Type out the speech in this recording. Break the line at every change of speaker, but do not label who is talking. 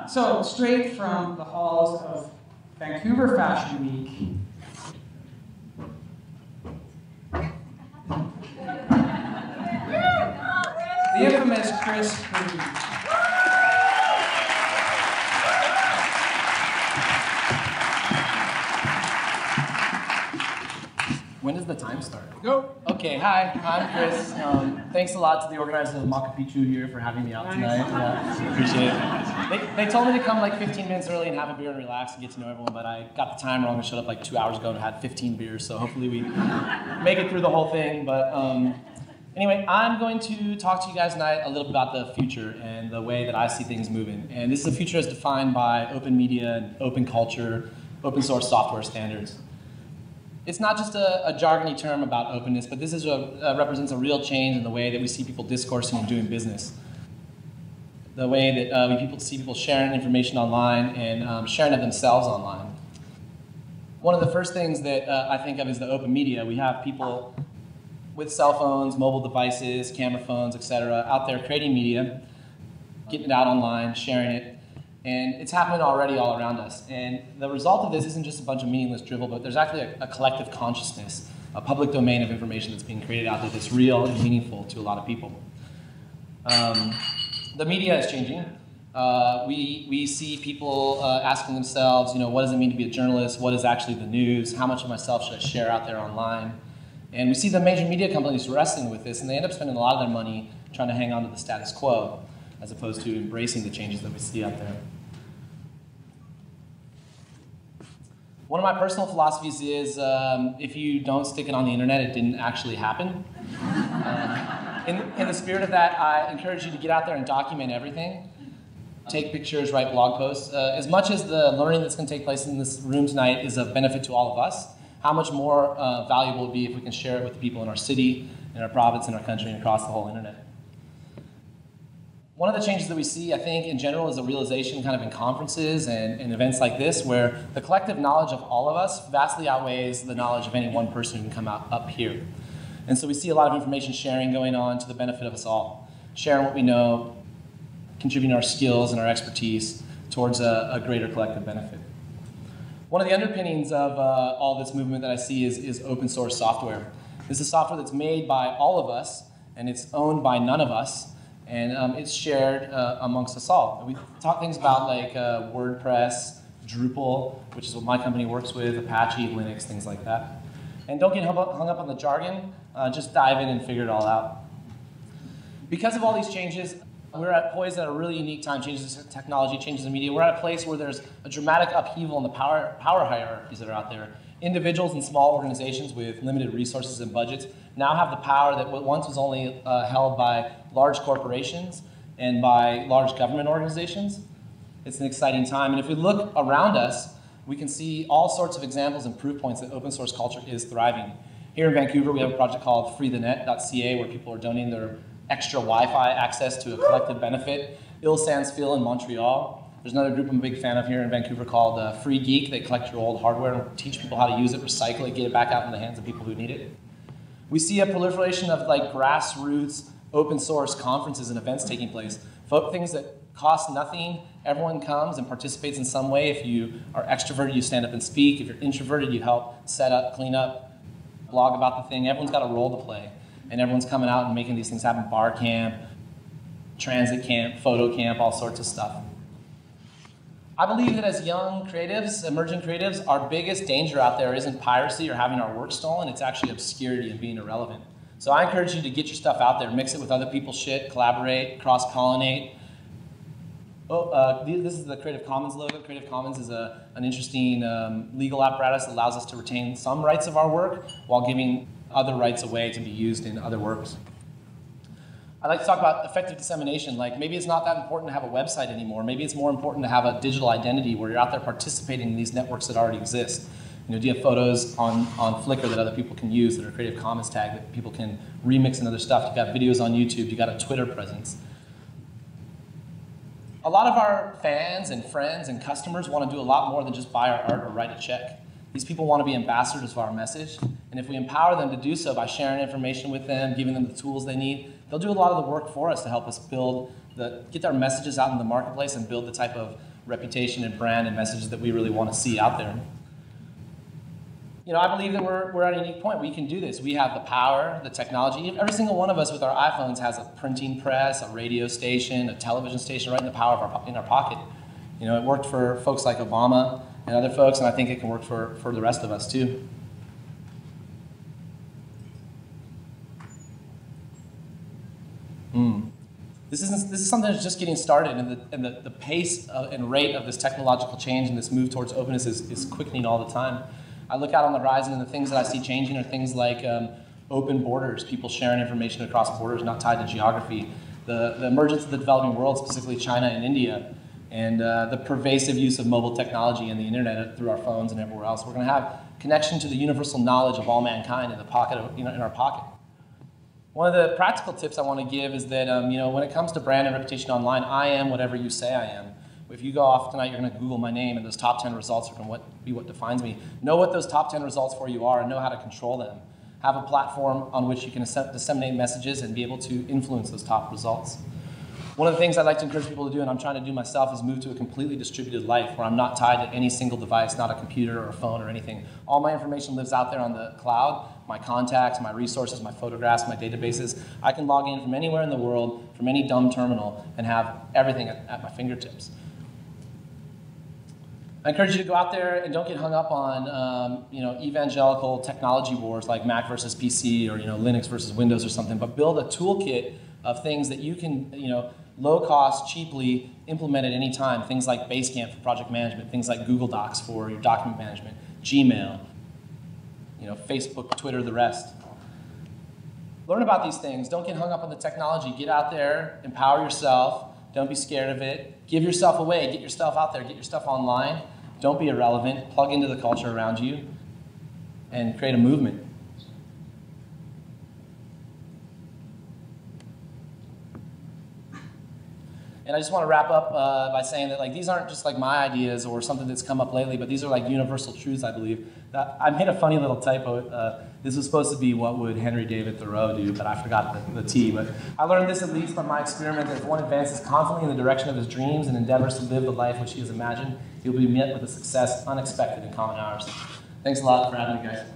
So straight from the halls of Vancouver Fashion Week, the infamous Kris Krüg.
When does the time start?
Go.
Okay, hi, I'm Kris. Thanks a lot to the organizers of Pechu here for having me out tonight. Yeah, appreciate it. They told me to come like 15 minutes early and have a beer and relax and get to know everyone, but I got the time wrong and showed up like 2 hours ago and had 15 beers, so hopefully we make it through the whole thing. But anyway, I'm going to talk to you guys tonight a little bit about the future and the way that I see things moving. And this is a future as defined by open media and open culture, open source software standards. It's not just a jargony term about openness, but this represents a real change in the way that we see people discoursing and doing business. The way that we see people sharing information online and sharing of themselves online. One of the first things that I think of is the open media. We have people with cell phones, mobile devices, camera phones, etc., out there creating media, getting it out online, sharing it. And it's happening already all around us. And the result of this isn't just a bunch of meaningless drivel, but there's actually a collective consciousness, a public domain of information that's being created out there that's real and meaningful to a lot of people. The media is changing. We see people asking themselves, what does it mean to be a journalist? What is actually the news? How much of myself should I share out there online? And we see the major media companies wrestling with this, and they end up spending a lot of their money trying to hang on to the status quo, as opposed to embracing the changes that we see out there. One of my personal philosophies is if you don't stick it on the internet, it didn't actually happen. In the spirit of that, I encourage you to get out there and document everything. Take pictures, write blog posts. As much as the learning that's going to take place in this room tonight is of benefit to all of us, how much more valuable it would be if we can share it with the people in our city, in our province, in our country, and across the whole internet. One of the changes that we see, I think, in general is a realization kind of in conferences and events like this where the collective knowledge of all of us vastly outweighs the knowledge of any one person who can come out up here. And so we see a lot of information sharing going on to the benefit of us all, sharing what we know, contributing our skills and our expertise towards a greater collective benefit. One of the underpinnings of all this movement that I see is open source software. This is software that's made by all of us, and it's owned by none of us. And it's shared amongst us all. We talk things about like WordPress, Drupal, which is what my company works with, Apache, Linux, things like that. And don't get hung up on the jargon, just dive in and figure it all out. Because of all these changes, we're poised at a really unique time, changes in technology, changes in media. We're at a place where there's a dramatic upheaval in the power hierarchies that are out there. Individuals and small organizations with limited resources and budgets now have the power that once was only held by large corporations and by large government organizations. It's an exciting time, and if we look around us, we can see all sorts of examples and proof points that open source culture is thriving. Here in Vancouver, we have a project called freethenet.ca where people are donating their extra Wi-Fi access to a collective benefit. Ill Sans Fil in Montreal. There's another group I'm a big fan of here in Vancouver called Free Geek. They collect your old hardware and teach people how to use it, recycle it, get it back out in the hands of people who need it. We see a proliferation of like grassroots open source conferences and events taking place. Things that cost nothing, everyone comes and participates in some way. If you are extroverted, you stand up and speak. If you're introverted, you help set up, clean up, blog about the thing. Everyone's got a role to play. And everyone's coming out and making these things happen. Bar camp, transit camp, photo camp, all sorts of stuff. I believe that as young creatives, emerging creatives, our biggest danger out there isn't piracy or having our work stolen, it's actually obscurity and being irrelevant. So I encourage you to get your stuff out there, mix it with other people's shit, collaborate, cross-pollinate. This is the Creative Commons logo. Creative Commons is an interesting legal apparatus that allows us to retain some rights of our work while giving other rights away to be used in other works. I'd like to talk about effective dissemination. Like maybe it's not that important to have a website anymore. Maybe it's more important to have a digital identity where you're out there participating in these networks that already exist. Do you have photos on Flickr that other people can use that are Creative Commons tag that people can remix and other stuff? You've got videos on YouTube. You've got a Twitter presence. A lot of our fans and friends and customers want to do a lot more than just buy our art or write a check. These people want to be ambassadors of our message, And if we empower them to do so by sharing information with them, giving them the tools they need, they'll do a lot of the work for us to help us get our messages out in the marketplace and build the type of reputation and brand and messages that we really want to see out there. You know, I believe that we're at a unique point. We can do this. We have the power, the technology. Every single one of us with our iPhones has a printing press, a radio station, a television station right in the power in our pocket. You know, it worked for folks like Obama and other folks, and I think it can work for the rest of us too. This is something that's just getting started, and the pace and rate of this technological change and this move towards openness is quickening all the time. I look out on the horizon, and the things that I see changing are things like open borders, people sharing information across borders not tied to geography, the emergence of the developing world, specifically China and India, and the pervasive use of mobile technology and the internet through our phones and everywhere else. We're going to have connection to the universal knowledge of all mankind in the pocket in our pocket. One of the practical tips I want to give is that when it comes to brand and reputation online, I am whatever you say I am. If you go off tonight, you're going to Google my name, and those top 10 results are going to be what defines me. Know what those top 10 results for you are and know how to control them. Have a platform on which you can disseminate messages and be able to influence those top results. One of the things I'd like to encourage people to do, and I'm trying to do myself, is move to a completely distributed life where I'm not tied to any single device, not a computer or a phone or anything. All my information lives out there on the cloud, my contacts, my resources, my photographs, my databases. I can log in from anywhere in the world, from any dumb terminal, and have everything at my fingertips. I encourage you to go out there and don't get hung up on evangelical technology wars like Mac versus PC or Linux versus Windows or something, but build a toolkit of things that you can low cost, cheaply implement at any time. Things like Basecamp for project management, things like Google Docs for your document management, Gmail, Facebook, Twitter, the rest. Learn about these things. Don't get hung up on the technology. Get out there, empower yourself. Don't be scared of it. Give yourself away. Get yourself out there. Get your stuff online. Don't be irrelevant. Plug into the culture around you and create a movement. And I just want to wrap up by saying that these aren't just my ideas or something that's come up lately, but these are universal truths, I believe. I made a funny little typo. This was supposed to be what would Henry David Thoreau do, but I forgot the T. But I learned this at least from my experiment, that if one advances confidently in the direction of his dreams and endeavors to live the life which he has imagined, he will be met with a success unexpected in common hours. Thanks a lot for having me, guys.